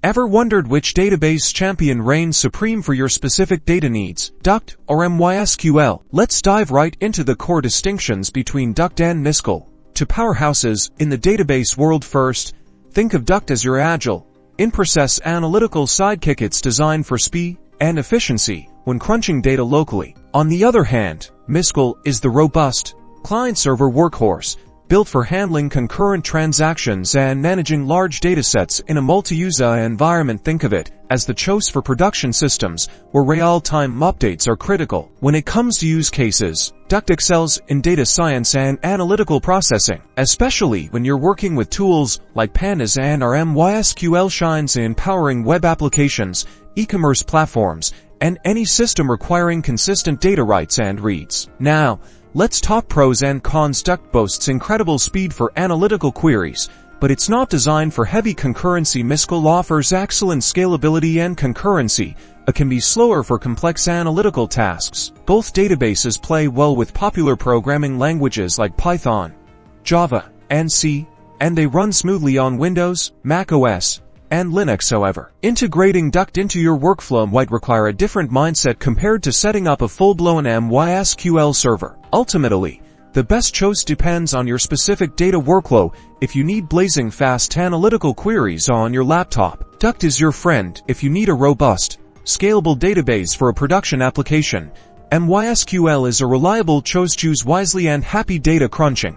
Ever wondered which database champion reigns supreme for your specific data needs, Duck or MySQL? Let's dive right into the core distinctions between Duck and MySQL. To powerhouses in the database world first, think of Duck as your agile, in-process analytical sidekick. It's designed for speed and efficiency when crunching data locally. On the other hand, MySQL is the robust, client-server workhorse, built for handling concurrent transactions and managing large datasets in a multi-user environment. Think of it as the choice for production systems where real-time updates are critical. When it comes to use cases, Duck excels in data science and analytical processing, especially when you're working with tools like Pandas, and MySQL shines in powering web applications, e-commerce platforms, and any system requiring consistent data writes and reads. Now, let's talk pros and cons. Duck boasts incredible speed for analytical queries, but it's not designed for heavy concurrency. MySQL offers excellent scalability and concurrency, but can be slower for complex analytical tasks. Both databases play well with popular programming languages like Python, Java, and C, and they run smoothly on Windows, Mac OS, and Linux. However, integrating Duck into your workflow might require a different mindset compared to setting up a full-blown MySQL server. Ultimately, the best choice depends on your specific data workflow. If you need blazing fast analytical queries on your laptop, Duck is your friend. If you need a robust, scalable database for a production application, MySQL is a reliable choice. Choose wisely and happy data crunching.